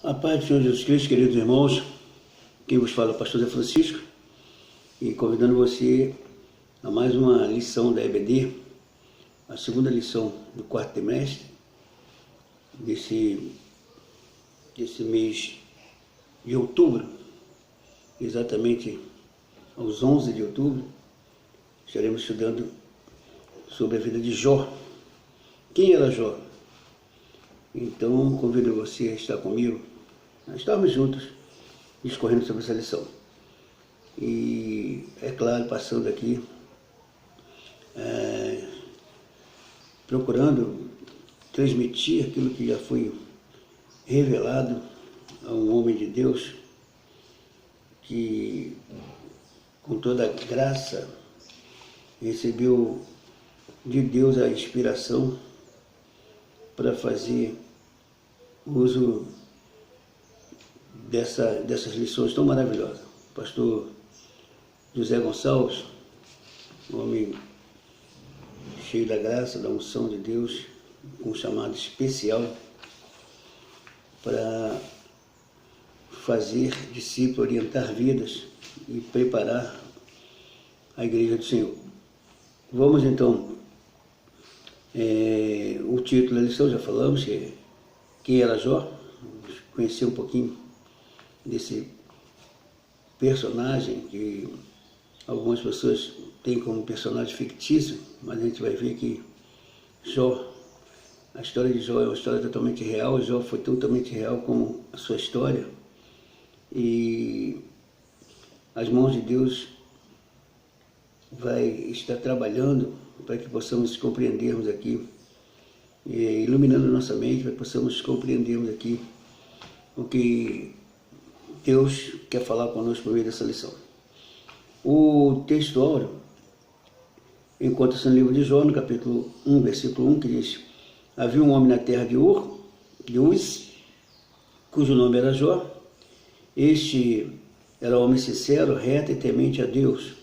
A paz do Senhor Jesus Cristo, queridos irmãos, quem vos fala é o pastor Zé Francisco, e convidando você a mais uma lição da EBD, a segunda lição do quarto trimestre, desse mês de outubro, exatamente aos 11 de outubro, estaremos estudando sobre a vida de Jó. Quem era Jó? Então, convido você a estar comigo. Nós estávamos juntos, discorrendo sobre essa lição. E, é claro, passando aqui, procurando transmitir aquilo que já foi revelado a um homem de Deus, que, com toda a graça, recebeu de Deus a inspiração para fazer uso dessas lições tão maravilhosas. O pastor José Gonçalves, um homem cheio da graça, da unção de Deus, com um chamado especial para fazer discípulo, orientar vidas e preparar a igreja do Senhor. Vamos então, o título da lição já falamos, que é Quem era Jó? Vamos conhecer um pouquinho desse personagem que algumas pessoas têm como personagem fictício, mas a gente vai ver que Jó, a história de Jó é uma história totalmente real. Jó foi totalmente real como a sua história, e as mãos de Deus vai estar trabalhando para que possamos compreendermos aqui, iluminando nossa mente, para que possamos compreendermos aqui o que Deus quer falar conosco por meio dessa lição. O texto áureo encontra-se no livro de Jó, no capítulo 1, versículo 1, que diz: Havia um homem na terra de Uz, cujo nome era Jó. Este era homem sincero, reto e temente a Deus,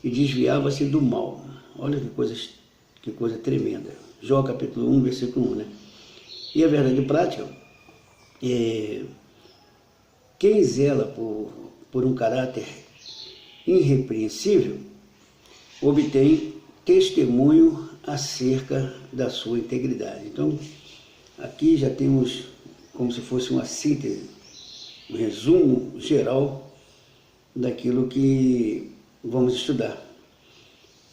e desviava-se do mal. Olha que coisa tremenda. Jó capítulo 1, versículo 1, né? E a verdade prática, quem zela por um caráter irrepreensível obtém testemunho acerca da sua integridade. Então, aqui já temos como se fosse uma síntese, um resumo geral daquilo que vamos estudar.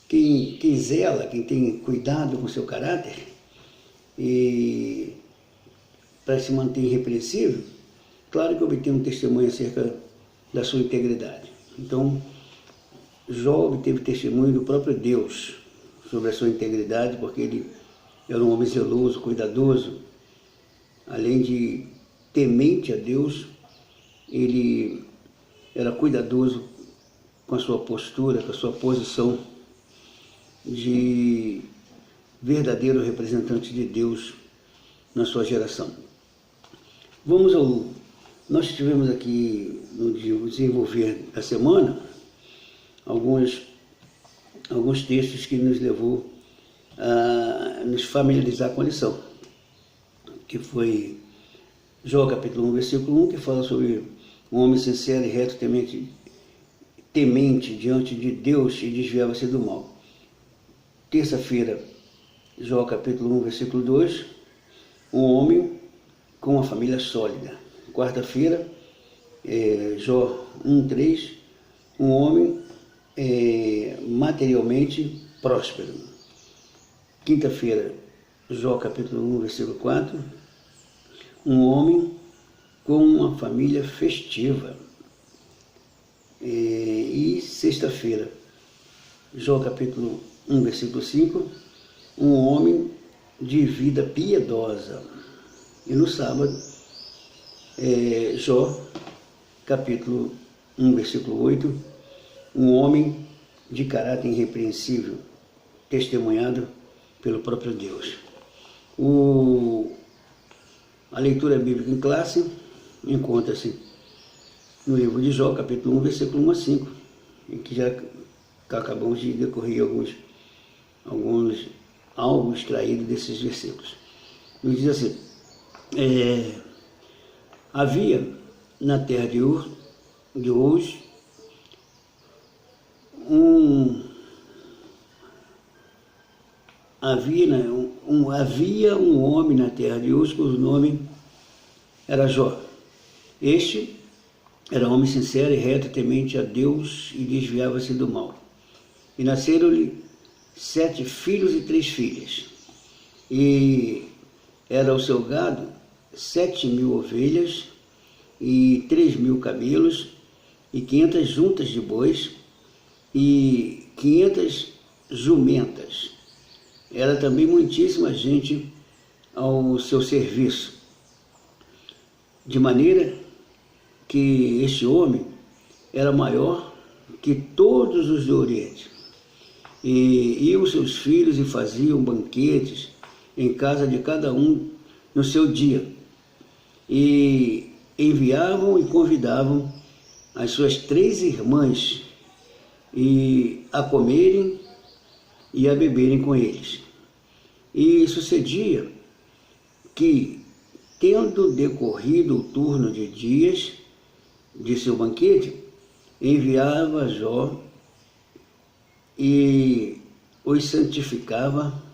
Quem zela, quem tem cuidado com o seu caráter e para se manter irrepreensível, claro que obtém um testemunho acerca da sua integridade. Então, Jó obteve testemunho do próprio Deus sobre a sua integridade, porque ele era um homem zeloso, cuidadoso. Além de temente a Deus, ele era cuidadoso com a sua postura, com a sua posição de verdadeiro representante de Deus na sua geração. Nós tivemos aqui no desenvolver da semana alguns textos que nos levou a nos familiarizar com a lição, que foi Jó capítulo 1, versículo 1, que fala sobre um homem sincero e reto, temente diante de Deus, e desviava-se do mal. Terça-feira, Jó capítulo 1, versículo 2, um homem com uma família sólida. Quarta-feira, Jó 1:3, um homem materialmente próspero. Quinta-feira, Jó capítulo 1, versículo 4, um homem com uma família festiva. E sexta-feira, Jó capítulo 1, versículo 5, um homem de vida piedosa. E no sábado, Jó capítulo 1, versículo 8, um homem de caráter irrepreensível, testemunhado pelo próprio Deus. A leitura bíblica em classe encontra-se no livro de Jó, capítulo 1, versículo 1 a 5, em que já acabamos de decorrer algo extraído desses versículos. Nos diz assim: Havia na terra de Uz havia um homem na terra de Uz cujo nome era Jó. Este era um homem sincero e reto, temente a Deus, e desviava-se do mal. E nasceram-lhe 7 filhos e 3 filhas. E era o seu gado 7.000 ovelhas e 3.000 camelos e 500 juntas de bois e 500 jumentas. Era também muitíssima gente ao seu serviço, de maneira que este homem era maior que todos os do Oriente. E iam seus filhos e faziam banquetes em casa de cada um no seu dia, e enviavam e convidavam as suas 3 irmãs a comerem e a beberem com eles. E sucedia que, tendo decorrido o turno de dias de seu banquete, enviava Jó e os santificava,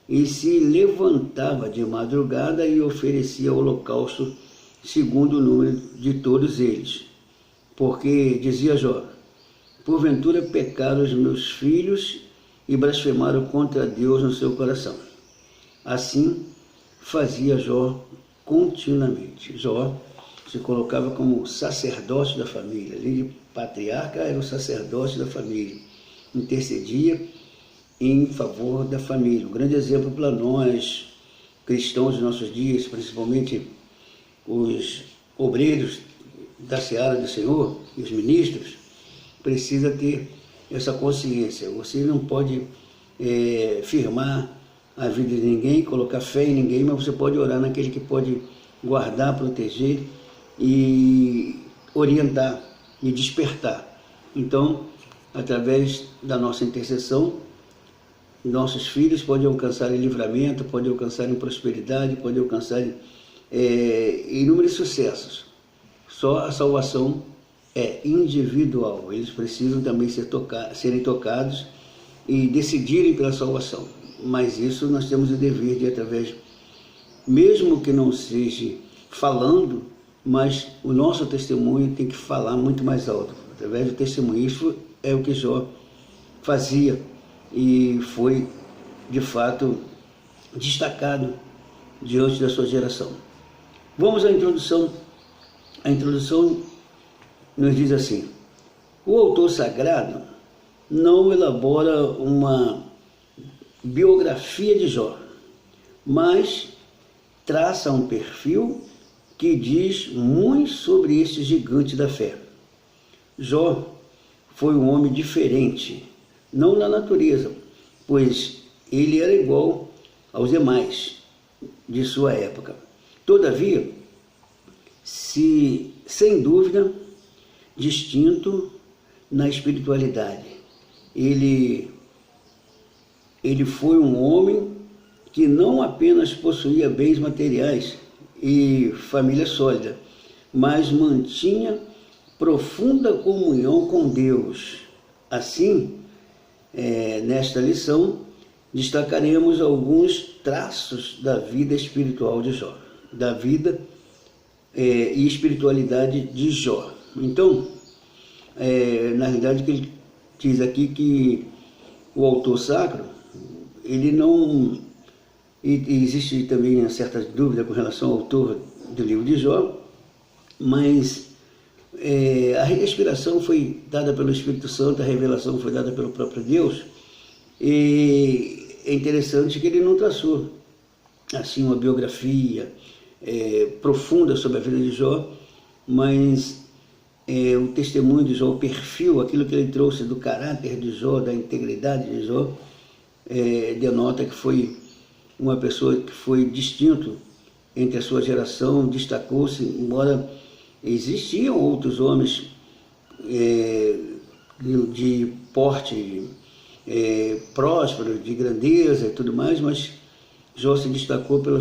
e se levantava de madrugada e oferecia holocausto segundo o número de todos eles. Porque, dizia Jó, porventura pecaram os meus filhos e blasfemaram contra Deus no seu coração. Assim fazia Jó continuamente. Jó se colocava como sacerdote da família. Além de patriarca, era o sacerdote da família. Intercedia em favor da família. Um grande exemplo para nós, cristãos dos nossos dias, principalmente os obreiros da seara do Senhor e os ministros, precisa ter essa consciência. Você não pode firmar a vida de ninguém, colocar fé em ninguém, mas você pode orar naquele que pode guardar, proteger e orientar e despertar. Então, através da nossa intercessão, nossos filhos podem alcançar em livramento, podem alcançar em prosperidade, podem alcançar inúmeros sucessos. Só a salvação é individual. Eles precisam também serem tocados e decidirem pela salvação. Mas isso nós temos o dever de, através, mesmo que não seja falando, mas o nosso testemunho tem que falar muito mais alto. Através do testemunho, isso é o que Jó fazia e foi, de fato, destacado diante da sua geração. Vamos à introdução. A introdução nos diz assim: o autor sagrado não elabora uma biografia de Jó, mas traça um perfil que diz muito sobre este gigante da fé. Jó foi um homem diferente, não na natureza, pois ele era igual aos demais de sua época. Todavia, sem dúvida, distinto na espiritualidade. Ele foi um homem que não apenas possuía bens materiais e família sólida, mas mantinha profunda comunhão com Deus. Assim, nesta lição, destacaremos alguns traços da vida espiritual de Jó, da vida e espiritualidade de Jó. Então, na realidade, que ele diz aqui que o autor sacro, ele não... E existe também uma certa dúvida com relação ao autor do livro de Jó, mas a inspiração foi dada pelo Espírito Santo, a revelação foi dada pelo próprio Deus, e é interessante que ele não traçou assim uma biografia profunda sobre a vida de Jó, mas o testemunho de Jó, o perfil, aquilo que ele trouxe do caráter de Jó, da integridade de Jó, denota que foi uma pessoa que foi distinto entre a sua geração, destacou-se, embora existiam outros homens de porte próspero, de grandeza e tudo mais, mas Jó se destacou pela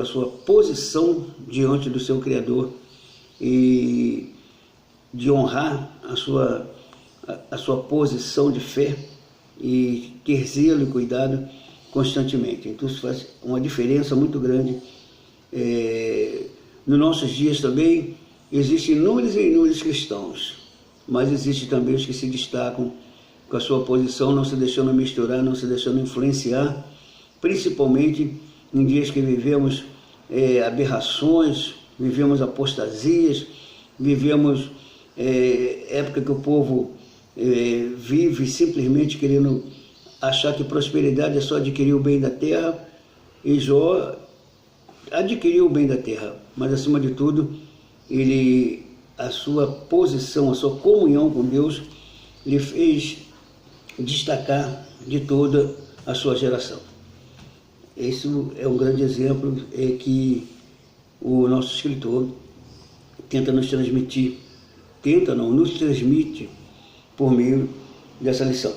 sua posição diante do seu Criador e de honrar a sua posição de fé e ter zelo e cuidado constantemente. Então isso faz uma diferença muito grande. Nos nossos dias também existem inúmeros e inúmeros cristãos, mas existem também os que se destacam com a sua posição, não se deixando misturar, não se deixando influenciar, principalmente em dias que vivemos aberrações, vivemos apostasias, vivemos época que o povo vive simplesmente querendo achar que prosperidade é só adquirir o bem da terra, e Jó adquiriu o bem da terra, mas acima de tudo, a sua posição, a sua comunhão com Deus, lhe fez destacar de toda a sua geração. Esse é um grande exemplo que o nosso escritor tenta nos transmitir, nos transmite por meio dessa lição.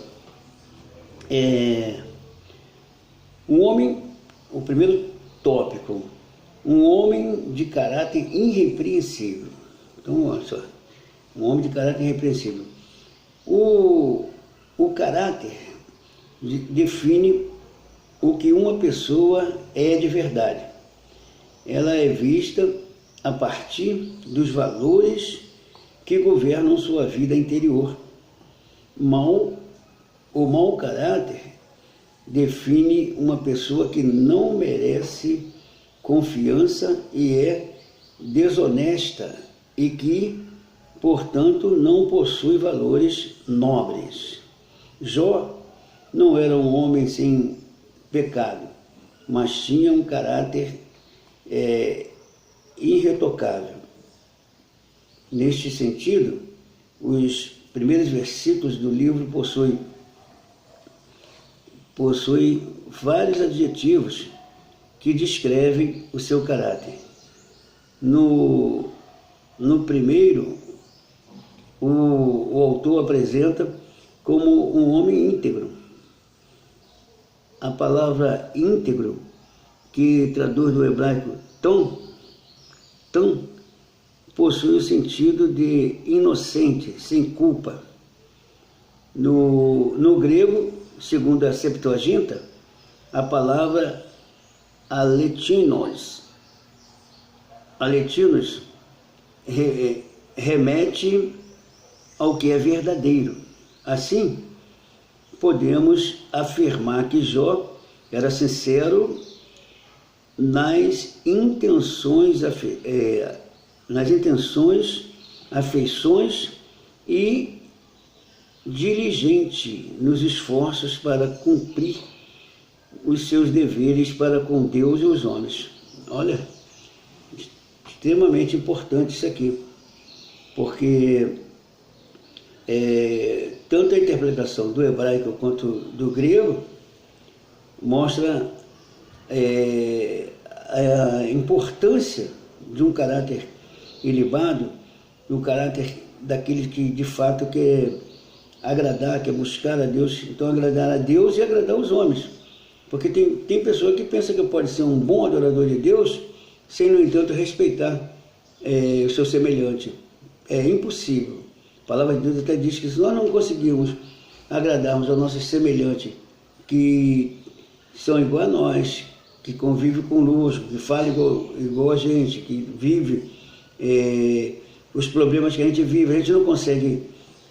O primeiro tópico, um homem de caráter irrepreensível. Então, olha só, um homem de caráter irrepreensível. O caráter define o que uma pessoa é de verdade. Ela é vista a partir dos valores que governam sua vida interior. O mau caráter define uma pessoa que não merece confiança e é desonesta e que, portanto, não possui valores nobres. Jó não era um homem sem pecado, mas tinha um caráter irretocável. Neste sentido, os primeiros versículos do livro possuem vários adjetivos que descrevem o seu caráter. No primeiro, o autor apresenta como um homem íntegro. A palavra íntegro, que traduz do hebraico tão, possui o sentido de inocente, sem culpa. No grego, segundo a Septuaginta, a palavra aletinos remete ao que é verdadeiro. Assim, podemos afirmar que Jó era sincero nas intenções, afeições e diligente nos esforços para cumprir os seus deveres para com Deus e os homens. Olha, extremamente importante isso aqui, porque tanto a interpretação do hebraico quanto do grego mostra a importância de um caráter ilibado, um caráter daquele que de fato quer agradar, quer buscar a Deus. Então agradar a Deus e agradar os homens, porque tem pessoa que pensa que pode ser um bom adorador de Deus sem, no entanto, respeitar o seu semelhante. É impossível. A palavra de Deus até diz que se nós não conseguirmos agradarmos ao nosso semelhante, que são igual a nós, que convive conosco, que fala igual a gente, que vive os problemas que a gente vive, a gente não consegue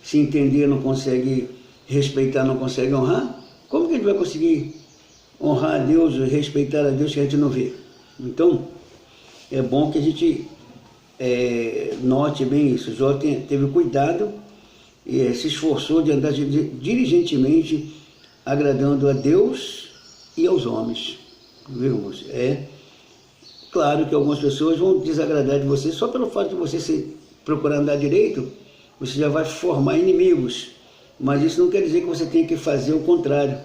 se entender, não consegue respeitar, não consegue honrar, como que a gente vai conseguir honrar a Deus, respeitar a Deus que a gente não vê? Então, é bom que a gente note bem isso. Jó teve cuidado e se esforçou de andar diligentemente agradando a Deus e aos homens. Vimos? Claro que algumas pessoas vão desagradar de você só pelo fato de você procurar andar direito, você já vai formar inimigos, mas isso não quer dizer que você tem que fazer o contrário,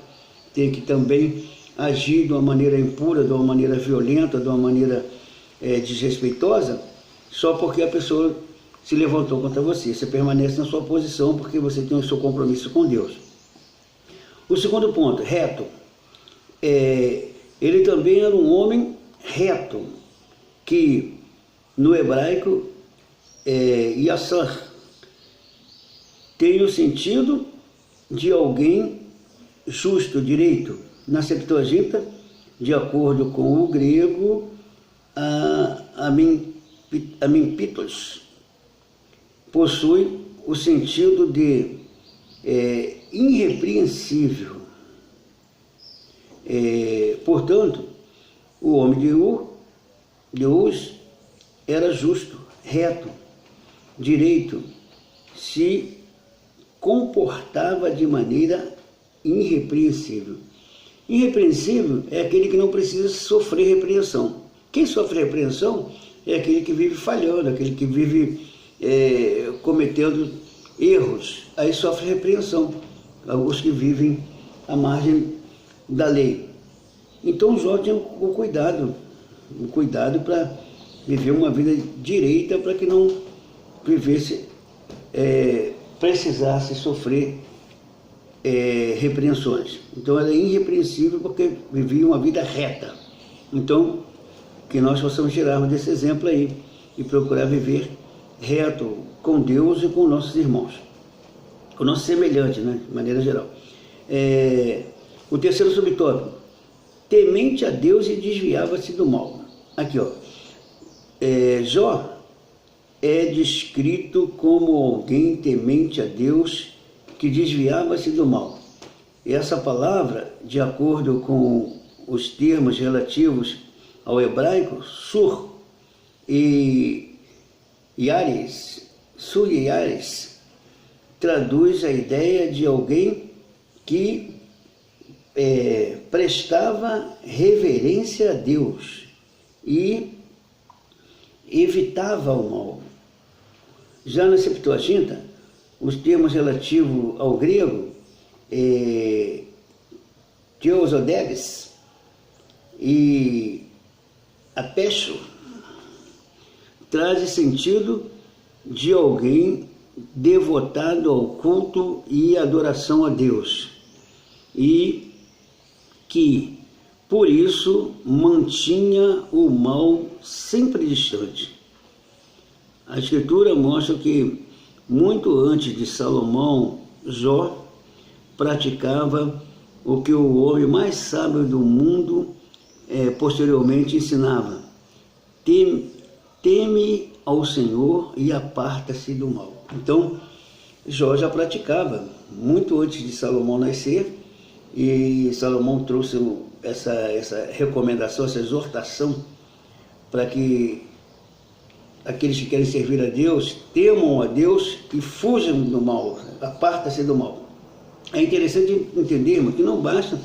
tem que também agir de uma maneira impura, de uma maneira violenta, de uma maneira desrespeitosa, só porque a pessoa se levantou contra você. Você permanece na sua posição porque você tem o seu compromisso com Deus. O segundo ponto, reto. Ele também era um homem reto, que no hebraico Yassar tem o sentido de alguém justo, direito. Na Septuaginta, de acordo com o grego, Amimpitos possui o sentido de irrepreensível. Portanto, o homem de Uz era justo, reto, direito, se comportava de maneira irrepreensível. Irrepreensível é aquele que não precisa sofrer repreensão. Quem sofre repreensão é aquele que vive falhando, aquele que vive cometendo erros. Aí sofre repreensão, os que vivem à margem da lei. Então Jó tinha o cuidado para viver uma vida direita, para que não vivesse, precisasse sofrer repreensões. Então ela é irrepreensível porque vivia uma vida reta. Então, que nós possamos tirarmos desse exemplo aí e procurar viver reto com Deus e com nossos irmãos, com nossos semelhantes, né, de maneira geral. O terceiro subtópico: temente a Deus e desviava-se do mal. Aqui, ó, Jó é descrito como alguém temente a Deus que desviava-se do mal. E essa palavra, de acordo com os termos relativos ao hebraico, sur e yares, traduz a ideia de alguém que prestava reverência a Deus e evitava o mal. Já na Septuaginta, os termos relativos ao grego, Theosodeges e apesho, traz sentido de alguém devotado ao culto e adoração a Deus, e que, por isso, mantinha o mal sempre distante. A Escritura mostra que, muito antes de Salomão, Jó praticava o que o homem mais sábio do mundo posteriormente ensinava: teme ao Senhor e aparta-se do mal. Então, Jó já praticava muito antes de Salomão nascer, e Salomão trouxe essa recomendação, essa exortação, para que aqueles que querem servir a Deus temam a Deus e fujam do mal, aparta-se do mal. É interessante entendermos que não basta,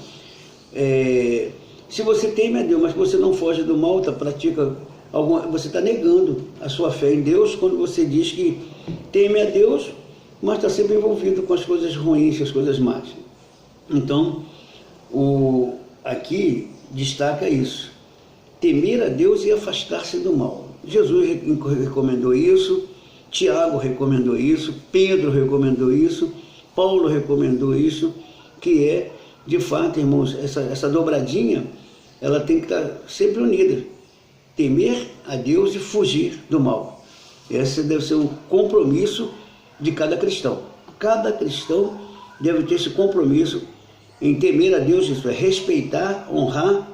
se você teme a Deus, mas você não foge do mal, você está negando a sua fé em Deus quando você diz que teme a Deus, mas está sempre envolvido com as coisas ruins, as coisas más. Então, aqui destaca isso: temer a Deus e afastar-se do mal. Jesus recomendou isso, Tiago recomendou isso, Pedro recomendou isso, Paulo recomendou isso, que é, de fato, irmãos, essa dobradinha, ela tem que estar sempre unida: temer a Deus e fugir do mal. Esse deve ser um compromisso de cada cristão. Cada cristão deve ter esse compromisso em temer a Deus, isso é, respeitar, honrar,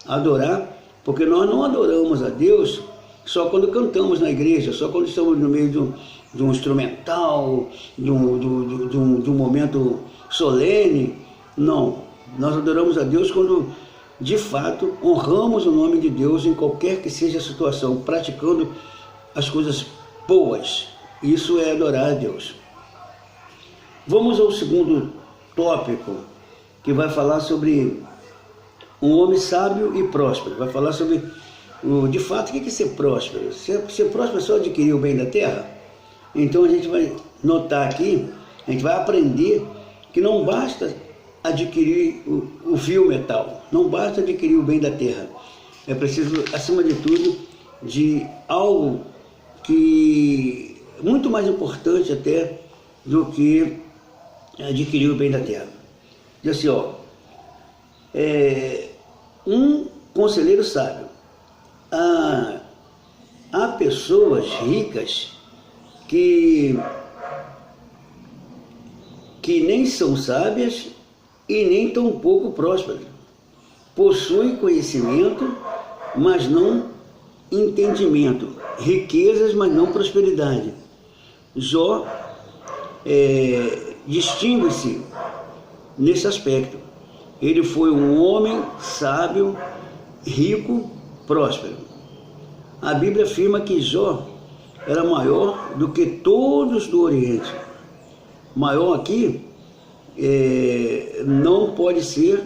adorar, porque nós não adoramos a Deus só quando cantamos na igreja, só quando estamos no meio de um instrumental, de um momento solene. Não, nós adoramos a Deus quando, de fato, honramos o nome de Deus em qualquer que seja a situação, praticando as coisas boas. Isso é adorar a Deus. Vamos ao segundo tópico, que vai falar sobre um homem sábio e próspero. Vai falar sobre, de fato, o que é ser próspero. Ser próspero é só adquirir o bem da terra? Então a gente vai notar aqui, a gente vai aprender que não basta adquirir o vil metal, não basta adquirir o bem da terra. É preciso, acima de tudo, de algo que é muito mais importante até do que adquirir o bem da terra. Diz assim, ó, um conselheiro sábio: há pessoas ricas que nem são sábias e nem tão pouco prósperas. Possuem conhecimento, mas não entendimento. Riquezas, mas não prosperidade. Jó distingue-se nesse aspecto. Ele foi um homem sábio, rico, próspero. A Bíblia afirma que Jó era maior do que todos do Oriente. Maior aqui não pode ser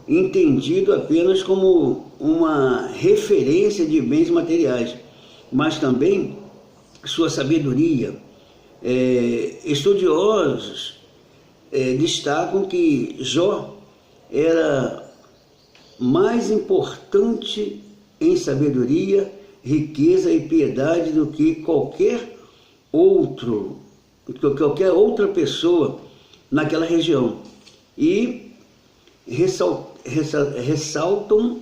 entendido apenas como uma referência de bens materiais, mas também sua sabedoria. Estudiosos destacam que Jó era mais importante em sabedoria, riqueza e piedade do que qualquer outra pessoa naquela região. E ressaltam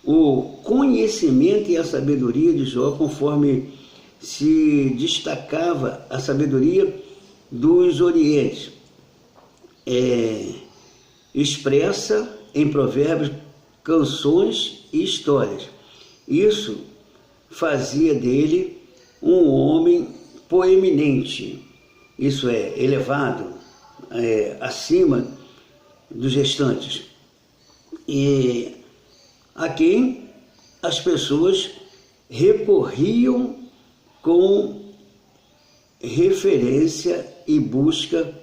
o conhecimento e a sabedoria de Jó, conforme se destacava a sabedoria dos Orientes, expressa em provérbios, canções e histórias. Isso fazia dele um homem poeminente, isso é, elevado, acima dos restantes, e a quem as pessoas recorriam com referência e busca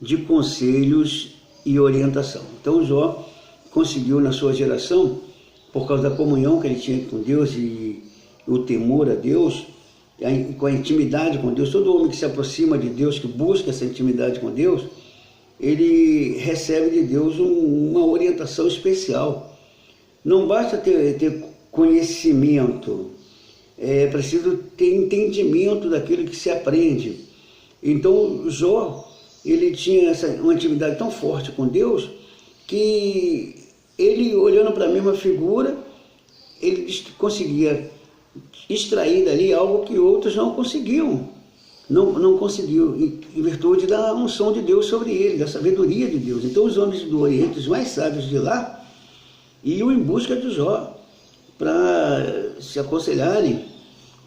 de conselhos e orientação. Então Jó conseguiu na sua geração, por causa da comunhão que ele tinha com Deus e o temor a Deus, com a intimidade com Deus. Todo homem que se aproxima de Deus, que busca essa intimidade com Deus, ele recebe de Deus uma orientação especial. Não basta ter conhecimento, é preciso ter entendimento daquilo que se aprende. Então Jó, ele tinha uma intimidade tão forte com Deus, que ele, olhando para a mesma figura, ele conseguia extrair dali algo que outros não conseguiam. Não conseguiu, em virtude da unção de Deus sobre ele, da sabedoria de Deus. Então os homens do Oriente, os mais sábios de lá, iam em busca de Jó para se aconselharem,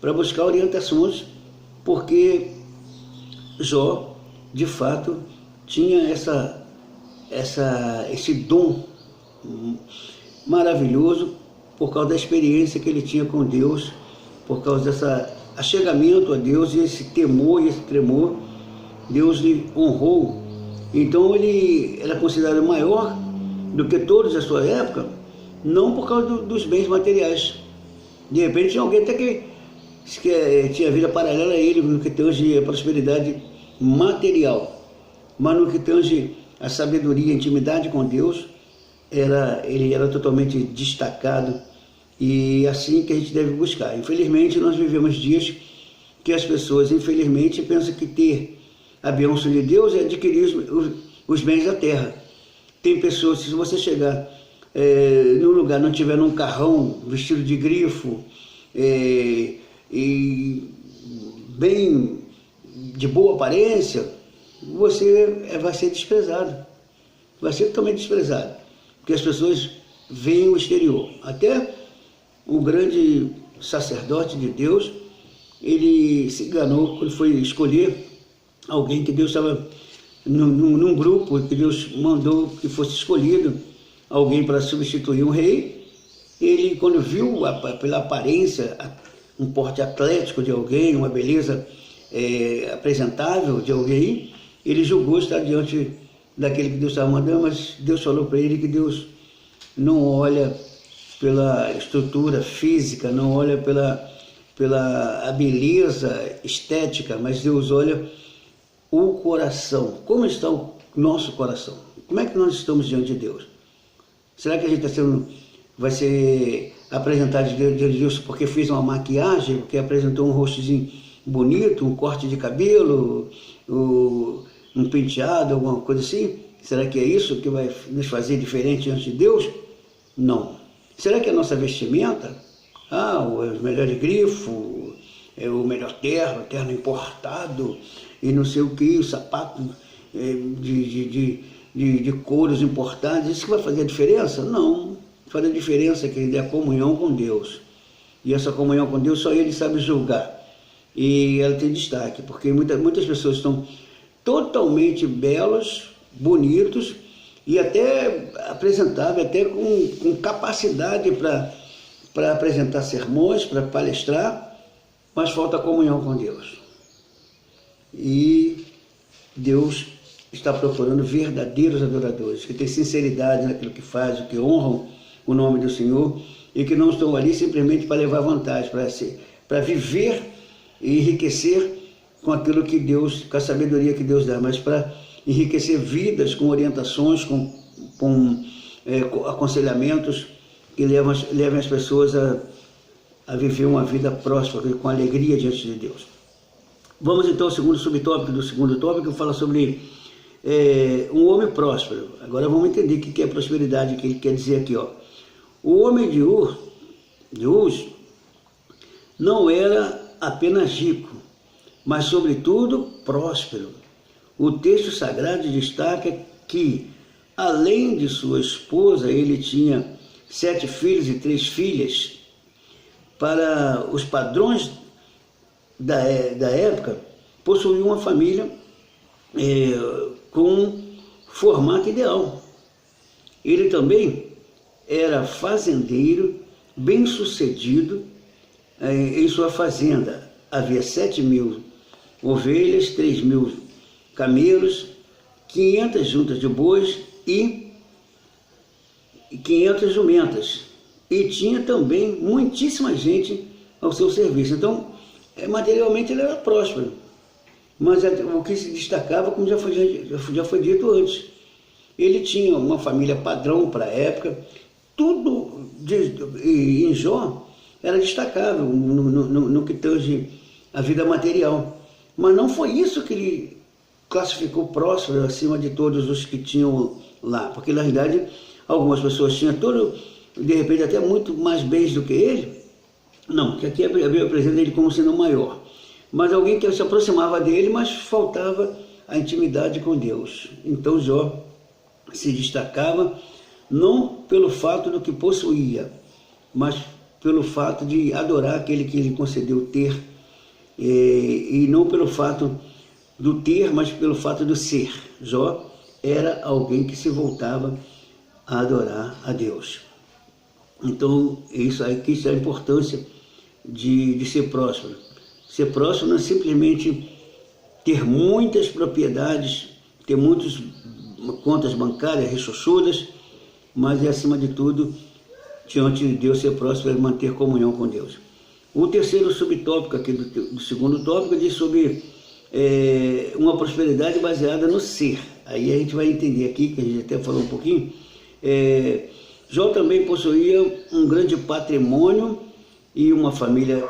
para buscar orientações, porque Jó, de fato, tinha esse dom maravilhoso por causa da experiência que ele tinha com Deus, por causa desse achegamento a Deus e esse temor e esse tremor. Deus lhe honrou. Então ele era considerado maior do que todos da sua época, não por causa dos bens materiais. De repente tinha alguém até que tinha vida paralela a ele no que tange a prosperidade material, mas no que tange a sabedoria, a intimidade com Deus, ele era totalmente destacado, e assim que a gente deve buscar. Infelizmente nós vivemos dias que as pessoas, infelizmente, pensam que ter a bênção de Deus é adquirir os bens da terra. Tem pessoas, se você chegar num lugar, não tiver num carrão vestido de grifo, e bem de boa aparência, você vai ser desprezado, vai ser totalmente desprezado, porque as pessoas veem o exterior. Até o grande sacerdote de Deus, ele se enganou quando foi escolher alguém que Deus estava num grupo, que Deus mandou que fosse escolhido alguém para substituir um rei. Ele, quando viu pela aparência, um porte atlético de alguém, uma beleza apresentável de alguém, ele julgou estar diante daquele que Deus estava mandando, mas Deus falou para ele que Deus não olha pela estrutura física, não olha pela beleza estética, mas Deus olha o coração. Como está o nosso coração? Como é que nós estamos diante de Deus? Será que a gente vai ser apresentado diante de Deus porque fez uma maquiagem, porque apresentou um rostozinho bonito, um corte de cabelo, um penteado, alguma coisa assim? Será que é isso que vai nos fazer diferente diante de Deus? Não. Será que é a nossa vestimenta? Os melhores grifos, o melhor terno importado, e não sei o que, o sapato de couros importados. Isso que vai fazer a diferença? Não. Faz a diferença, querido, é a comunhão com Deus. E essa comunhão com Deus só Ele sabe julgar. E ela tem destaque, porque muitas pessoas estão totalmente belos, bonitos e até apresentáveis, até com capacidade para apresentar sermões, para palestrar, mas falta comunhão com Deus. E Deus está procurando verdadeiros adoradores, que têm sinceridade naquilo que fazem, que honram o nome do Senhor e que não estão ali simplesmente para levar vantagem, para viver e enriquecer com aquilo que Deus, com a sabedoria que Deus dá, mas para enriquecer vidas com orientações, com aconselhamentos que levem as pessoas a viver uma vida próspera, com alegria diante de Deus. Vamos então ao segundo subtópico do segundo tópico, que fala sobre um homem próspero. Agora vamos entender o que é prosperidade, que ele quer dizer aqui, ó. O homem de Uz não era apenas rico, mas sobretudo próspero. O texto sagrado destaca que, além de sua esposa, ele tinha 7 filhos e 3 filhas. Para os padrões da época, possuía uma família com formato ideal. Ele também era fazendeiro, bem-sucedido em sua fazenda. Havia 7.000 ovelhas, 3.000 camelos, 500 juntas de bois e 500 jumentas. E tinha também muitíssima gente ao seu serviço. Então, materialmente ele era próspero. Mas o que se destacava, como já foi dito antes, ele tinha uma família padrão para a época. Tudo em Jó era destacável no que tange a vida material. Mas não foi isso que ele classificou próspero acima de todos os que tinham lá. Porque, na realidade, algumas pessoas tinham de repente, até muito mais bens do que ele. Não, que aqui a Bíblia apresenta ele como sendo maior. Mas alguém que se aproximava dele, mas faltava a intimidade com Deus. Então Jó se destacava não pelo fato do que possuía, mas pelo fato de adorar aquele que ele concedeu ter, e não pelo fato do ter, mas pelo fato do ser. Jó era alguém que se voltava a adorar a Deus. Então, isso é a importância de ser próspero. Ser próspero não é simplesmente ter muitas propriedades, ter muitas contas bancárias rechonchudas, mas é, acima de tudo, diante de Deus, ser próspero é manter comunhão com Deus. O terceiro subtópico aqui do segundo tópico diz sobre uma prosperidade baseada no ser. Aí a gente vai entender aqui, que a gente até falou um pouquinho, Jó também possuía um grande patrimônio e uma família,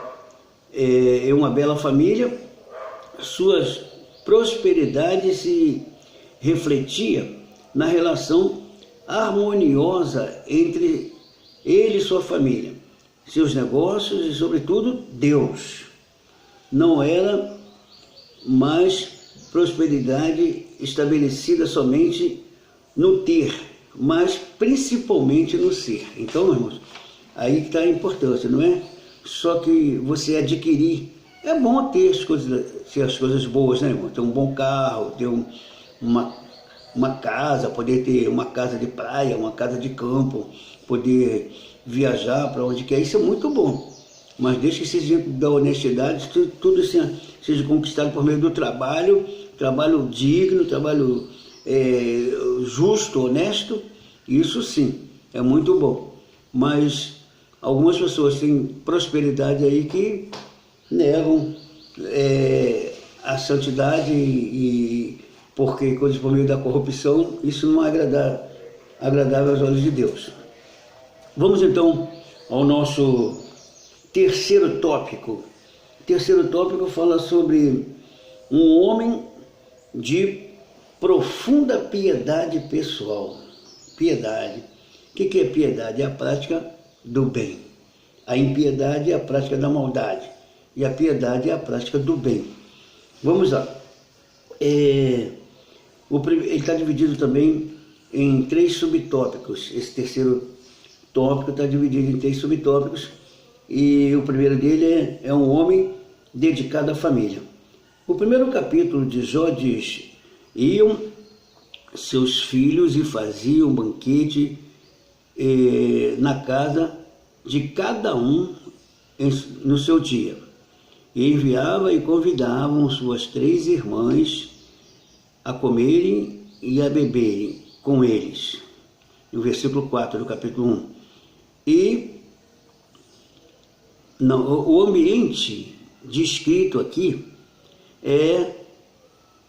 uma bela família. Suas prosperidades se refletia na relação harmoniosa entre ele e sua família, seus negócios e, sobretudo, Deus. Não era mais prosperidade estabelecida somente no ter, mas principalmente no ser. Então, meus irmãos, aí que está a importância, não é só que você adquirir. É bom ter as coisas boas, né, irmão? Ter um bom carro, ter uma casa, poder ter uma casa de praia, uma casa de campo, poder viajar para onde quer, isso é muito bom. Mas desde que seja da honestidade, tudo seja conquistado por meio do trabalho digno, trabalho justo, honesto, isso sim, é muito bom. Mas algumas pessoas têm prosperidade aí que negam a santidade, e porque coisas por meio da corrupção, isso não é agradável aos olhos de Deus. Vamos então ao nosso terceiro tópico. O terceiro tópico fala sobre um homem de profunda piedade pessoal. Piedade. O que é piedade? É a prática do bem. A impiedade é a prática da maldade. e a piedade é a prática do bem. Vamos lá. Ele está dividido também em 3 subtópicos. Esse terceiro tópico está dividido em 3 subtópicos, e o primeiro dele é um homem dedicado à família. O primeiro capítulo de Jó diz: iam seus filhos e faziam banquete na casa de cada um no seu dia, e enviava e convidavam suas 3 irmãs a comerem e a beberem com eles. No versículo 4 do capítulo 1. E o ambiente descrito aqui é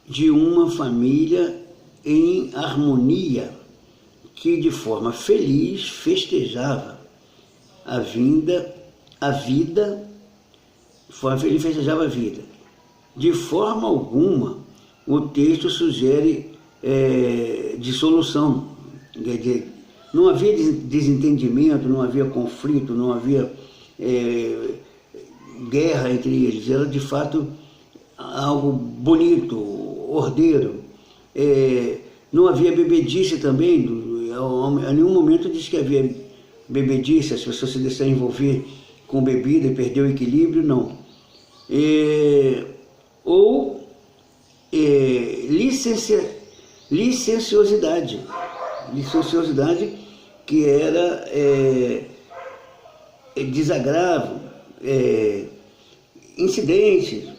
de uma família em harmonia, que de forma feliz festejava a vida, de forma feliz festejava a vida. De forma alguma o texto sugere dissolução. Quer dizer, não havia desentendimento, não havia conflito, não havia guerra entre eles. Era de fato algo bonito, ordeiro. Não havia bebedice também. Em nenhum momento diz que havia bebedice, as pessoas se deixaram envolver com bebida e perder o equilíbrio, não. Licenciosidade, que era desagravo, incidentes,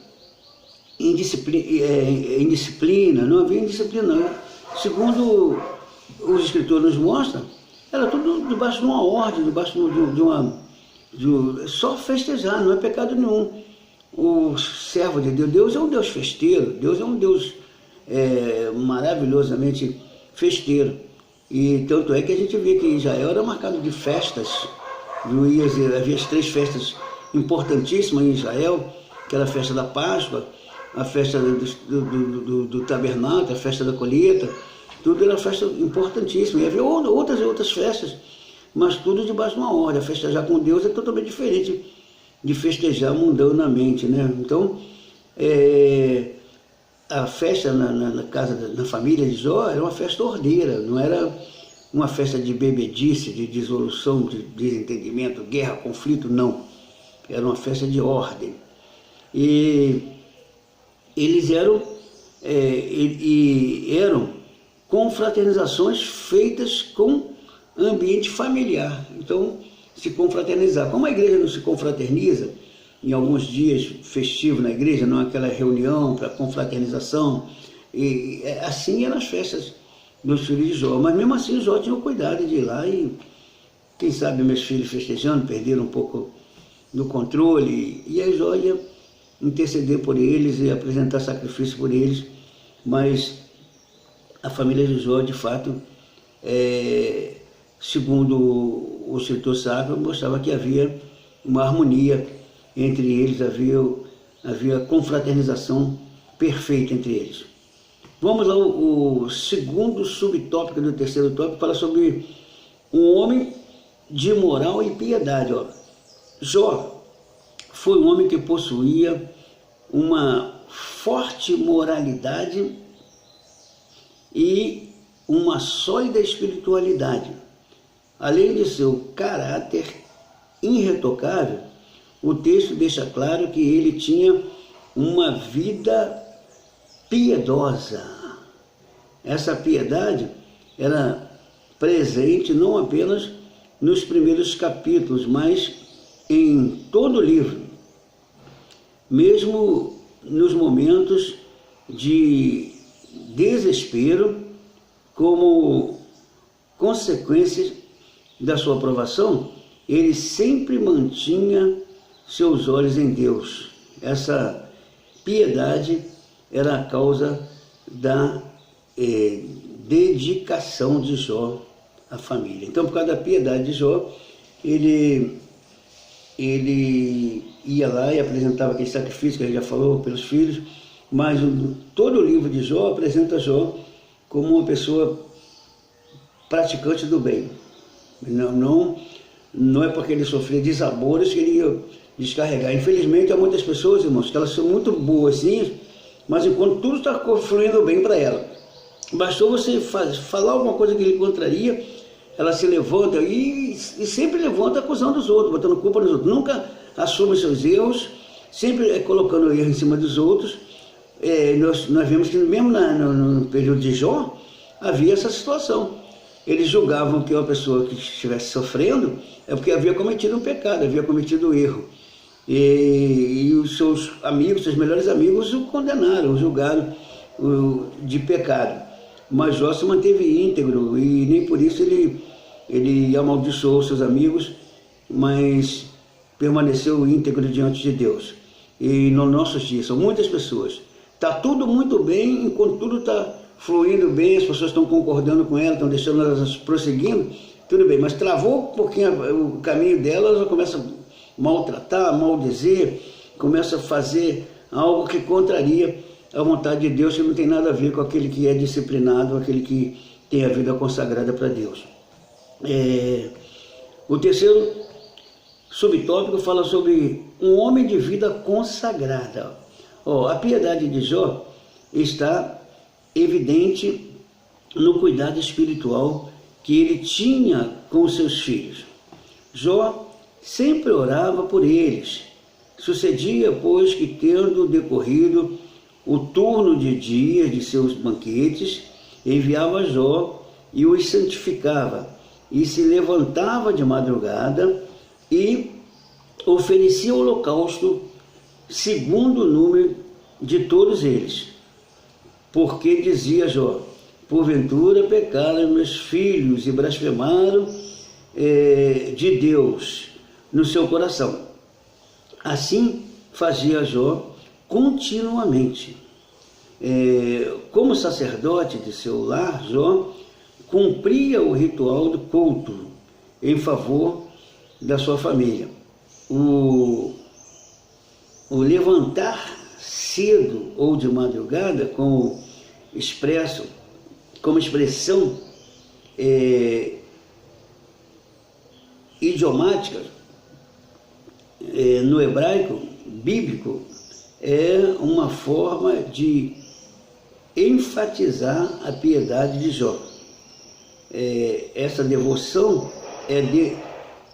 indisciplina, não havia indisciplina, não. Segundo os escritores nos mostram, era tudo debaixo de uma ordem, debaixo só festejar, não é pecado nenhum. O servo de Deus é um Deus festeiro, Deus é um Deus maravilhosamente festeiro. E tanto é que a gente vê que Israel era marcado de festas. Havia as 3 festas importantíssimas em Israel, que era a festa da Páscoa, a festa do tabernáculo, a festa da colheita. Tudo era festa importantíssima. E havia outras festas, mas tudo debaixo de uma ordem. Festejar com Deus é totalmente diferente de festejar mundanamente, né? Então, a festa na família de Jó era uma festa ordeira, não era uma festa de bebedice, de dissolução, de desentendimento, guerra, conflito, não. Era uma festa de ordem. E eles eram confraternizações feitas com ambiente familiar. Então, se confraternizar. Como a igreja não se confraterniza em alguns dias festivos na igreja, não é aquela reunião para confraternização, e assim eram as festas dos filhos de Jó. Mas mesmo assim Jó tinha o cuidado de ir lá e, quem sabe, meus filhos festejando, perderam um pouco do controle, e aí Jó ia interceder por eles e apresentar sacrifício por eles. Mas a família de Jó, de fato, segundo o escritor sacro, mostrava que havia uma harmonia entre eles, havia confraternização perfeita entre eles. Vamos lá, o segundo subtópico do terceiro tópico fala sobre um homem de moral e piedade. Jó foi um homem que possuía uma forte moralidade e uma sólida espiritualidade. Além de seu caráter irretocável, o texto deixa claro que ele tinha uma vida piedosa. Essa piedade era presente não apenas nos primeiros capítulos, mas em todo o livro. Mesmo nos momentos de desespero, como consequência da sua aprovação, ele sempre mantinha seus olhos em Deus. Essa piedade era a causa da dedicação de Jó à família. Então, por causa da piedade de Jó, ele ia lá e apresentava aquele sacrifício que a gente já falou pelos filhos, mas todo o livro de Jó apresenta Jó como uma pessoa praticante do bem. Não é porque ele sofria desabores que ele ia descarregar. Infelizmente, há muitas pessoas, irmãos, que elas são muito boas, sim, mas enquanto tudo está fluindo bem para ela, bastou você falar alguma coisa que lhe contraria, ela se levanta e sempre levanta acusando os outros, botando culpa nos outros, nunca assume seus erros, sempre colocando o erro em cima dos outros. Nós vemos que mesmo no período de Jó, havia essa situação. Eles julgavam que uma pessoa que estivesse sofrendo é porque havia cometido um pecado, havia cometido um erro. E os seus amigos, seus melhores amigos, o condenaram, o julgaram de pecado. Mas Jó se manteve íntegro e nem por isso ele amaldiçoou seus amigos, mas permaneceu íntegro diante de Deus. E nos nossos dias, são muitas pessoas. Está tudo muito bem, enquanto tudo está fluindo bem, as pessoas estão concordando com ela, estão deixando elas prosseguindo, tudo bem, mas travou um pouquinho o caminho delas, ela começa a maltratar, maldizer, começa a fazer algo que contraria a vontade de Deus, que não tem nada a ver com aquele que é disciplinado, aquele que tem a vida consagrada para Deus. O terceiro subtópico fala sobre um homem de vida consagrada. A piedade de Jó está evidente no cuidado espiritual que ele tinha com seus filhos. Jó sempre orava por eles. Sucedia, pois, que tendo decorrido o turno de dias de seus banquetes, enviava Jó e os santificava, e se levantava de madrugada e oferecia holocausto segundo o número de todos eles. Porque dizia Jó: porventura pecaram meus filhos e blasfemaram de Deus no seu coração. Assim fazia Jó continuamente. Como sacerdote de seu lar, Jó cumpria o ritual do culto em favor da sua família. O levantar cedo ou de madrugada, como expressão idiomática no hebraico bíblico, é uma forma de enfatizar a piedade de Jó. Essa devoção é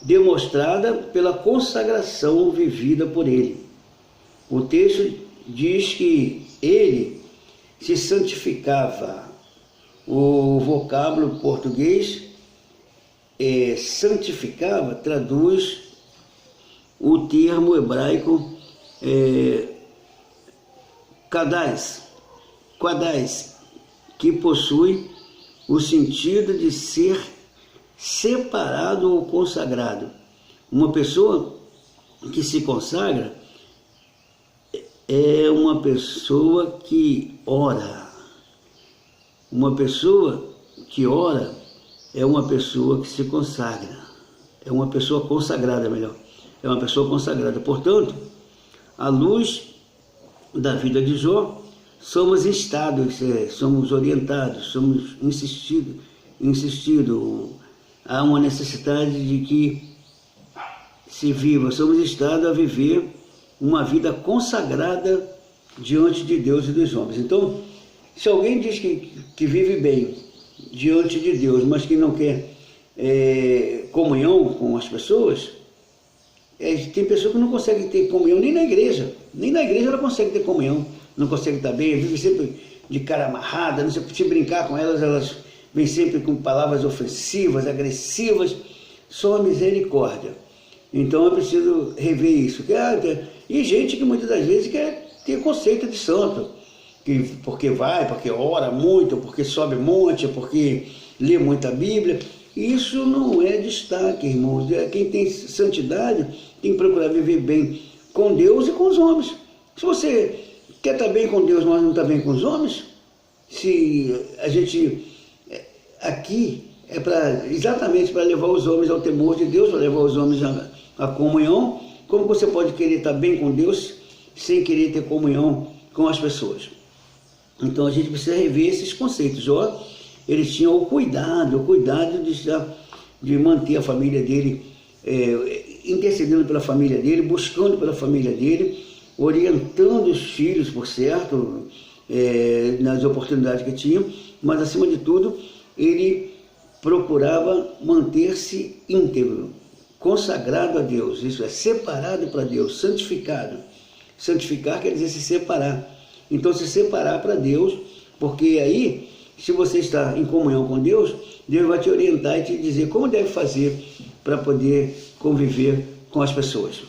demonstrada pela consagração vivida por ele. O texto diz que ele se santificava. O vocábulo português santificava traduz o termo hebraico quadais, que possui o sentido de ser separado ou consagrado. Uma pessoa que se consagra é uma pessoa que ora. Uma pessoa que ora é uma pessoa que se consagra. É uma pessoa consagrada, melhor. É uma pessoa consagrada. Portanto, à luz da vida de Jó, somos instados, somos orientados, somos insistido. Há uma necessidade de que se viva, somos instados a viver uma vida consagrada diante de Deus e dos homens. Então, se alguém diz que vive bem diante de Deus, mas que não quer comunhão com as pessoas, tem pessoas que não conseguem ter comunhão nem na igreja ela consegue ter comunhão, não consegue estar bem, vive sempre de cara amarrada, não sei se brincar com elas vêm sempre com palavras ofensivas, agressivas, só a misericórdia. Então é preciso rever isso. E gente que muitas das vezes quer ter conceito de santo, porque ora muito, porque sobe monte, porque lê muita Bíblia. Isso não é destaque, irmãos. Quem tem santidade tem que procurar viver bem com Deus e com os homens. Se você quer estar bem com Deus, mas não está bem com os homens, se a gente aqui exatamente para levar os homens ao temor de Deus, para levar os homens à comunhão, como você pode querer estar bem com Deus sem querer ter comunhão com as pessoas? Então a gente precisa rever esses conceitos. Jó, ele tinha o cuidado de manter a família dele intercedendo pela família dele, buscando pela família dele, orientando os filhos, por certo, nas oportunidades que tinha, mas acima de tudo, ele procurava manter-se íntegro, consagrado a Deus, isso é, separado para Deus, santificado. Santificar quer dizer se separar. Então, se separar para Deus, porque aí, se você está em comunhão com Deus, Deus vai te orientar e te dizer como deve fazer para poder conviver com as pessoas.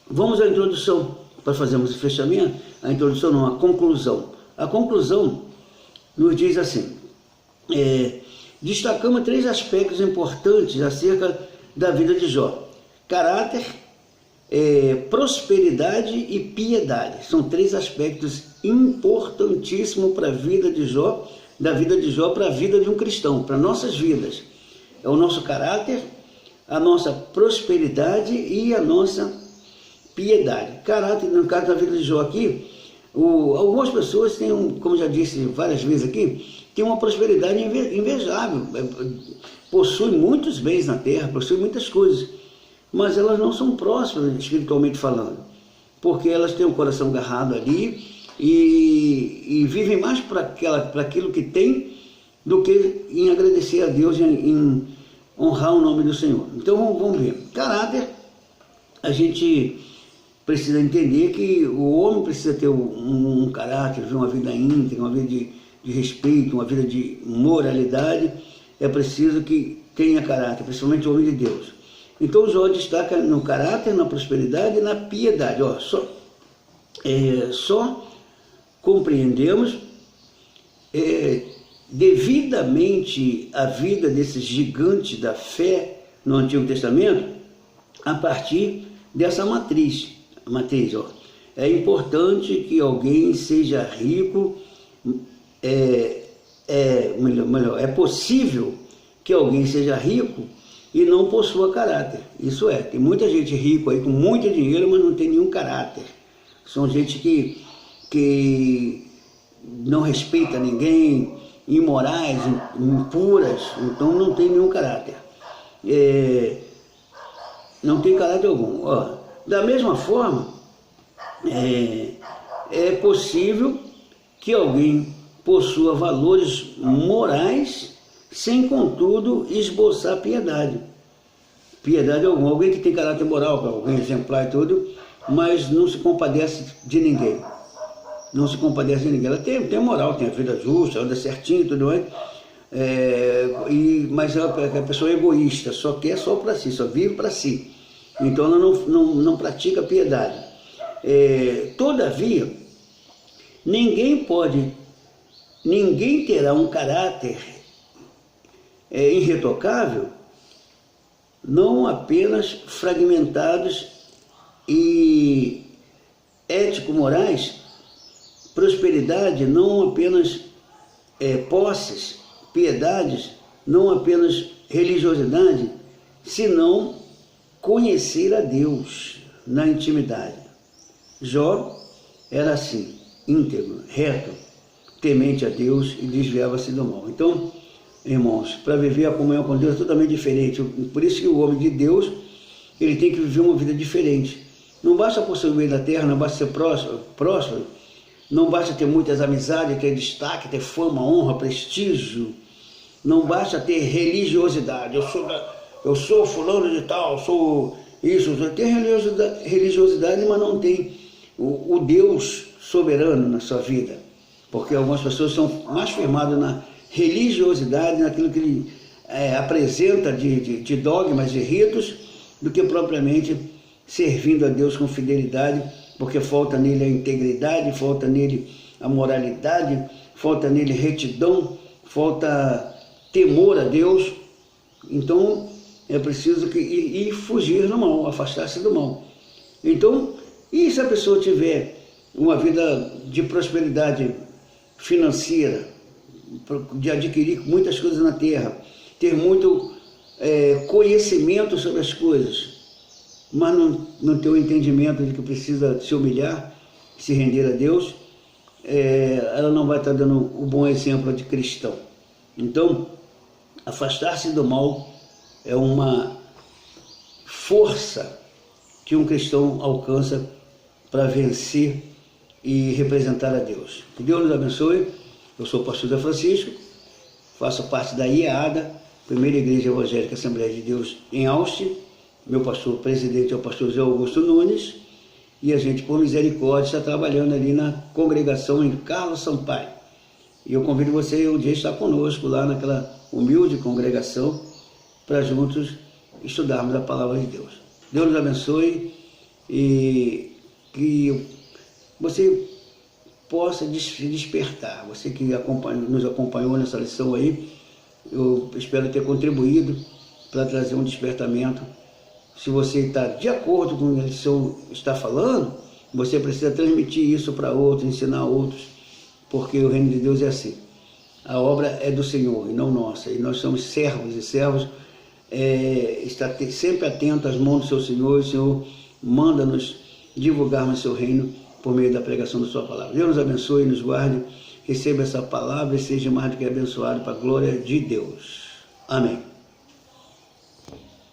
Vamos à introdução, para fazermos o fechamento. A introdução não, a conclusão. A conclusão nos diz assim, destacamos 3 aspectos importantes acerca da vida de Jó: caráter, prosperidade e piedade. São 3 aspectos importantíssimos para a vida de Jó, da vida de Jó para a vida de um cristão, para nossas vidas. É o nosso caráter, a nossa prosperidade e a nossa piedade. Caráter, no caso da vida de Jó aqui, algumas pessoas têm, como já disse várias vezes aqui, tem uma prosperidade invejável, possui muitos bens na terra, possui muitas coisas, mas elas não são prósperas espiritualmente falando, porque elas têm o coração agarrado ali e vivem mais para aquilo que tem do que em agradecer a Deus e em honrar o nome do Senhor. Então vamos ver. Caráter, a gente precisa entender que o homem precisa ter um caráter, uma vida íntegra, uma vida de respeito, uma vida de moralidade. É preciso que tenha caráter, principalmente o homem de Deus. Então Jó destaca no caráter, na prosperidade e na piedade. Só compreendemos devidamente a vida desses gigantes da fé no Antigo Testamento a partir dessa matriz. É importante que alguém seja rico, é possível que alguém seja rico e não possua caráter. Isso é, tem muita gente rica aí com muito dinheiro, mas não tem nenhum caráter. São gente que não respeita ninguém, imorais, impuras, então não tem nenhum caráter. Não tem caráter algum. Da mesma forma, é possível que alguém possua valores morais sem, contudo, esboçar piedade. Piedade alguma. Alguém que tem caráter moral, alguém exemplar e tudo, mas não se compadece de ninguém. Não se compadece de ninguém. Ela tem moral, tem a vida justa, anda certinho e tudo mais, mas a pessoa é egoísta, só quer só para si, só vive para si. Então ela não pratica piedade. Todavia, ninguém terá um caráter irretocável, não apenas fragmentados e ético-morais, prosperidade, não apenas posses, piedades, não apenas religiosidade, senão conhecer a Deus na intimidade. Jó era assim, íntegro, reto, temente a Deus e desviava-se do mal. Então, irmãos, para viver a comunhão com Deus é totalmente diferente. Por isso que o homem de Deus, ele tem que viver uma vida diferente. Não basta possuir o bem da terra, não basta ser próspero, não basta ter muitas amizades, ter destaque, ter fama, honra, prestígio. Não basta ter religiosidade. Eu sou fulano de tal, sou isso. Tem religiosidade, mas não tem o Deus soberano na sua vida. Porque algumas pessoas são mais firmadas na religiosidade, naquilo que ele apresenta de dogmas e ritos, do que propriamente servindo a Deus com fidelidade, porque falta nele a integridade, falta nele a moralidade, falta nele retidão, falta temor a Deus. Então é preciso ir fugir do mal, afastar-se do mal. Então, e se a pessoa tiver uma vida de prosperidade financeira, de adquirir muitas coisas na terra, ter muito conhecimento sobre as coisas, mas não ter o entendimento de que precisa se humilhar, se render a Deus, ela não vai estar dando o bom exemplo de cristão. Então, afastar-se do mal é uma força que um cristão alcança para vencer e representar a Deus. Que Deus nos abençoe. Eu sou o pastor José Francisco, faço parte da IEADA, Primeira Igreja Evangélica Assembleia de Deus em Austin. Meu pastor presidente é o pastor José Augusto Nunes, e a gente, por misericórdia, está trabalhando ali na congregação em Carlos Sampaio. E eu convido você um dia a estar conosco lá naquela humilde congregação para juntos estudarmos a palavra de Deus. Deus nos abençoe e que você possa se despertar. Você que nos acompanhou nessa lição aí, eu espero ter contribuído para trazer um despertamento. Se você está de acordo com o que a lição está falando, você precisa transmitir isso para outros, ensinar outros, porque o reino de Deus é assim. A obra é do Senhor e não nossa, e nós somos servos e servos. Está sempre atento às mãos do seu Senhor, e o Senhor manda-nos divulgarmos o seu reino por meio da pregação da sua palavra. Deus nos abençoe e nos guarde, receba essa palavra e seja mais do que abençoado para a glória de Deus. Amém.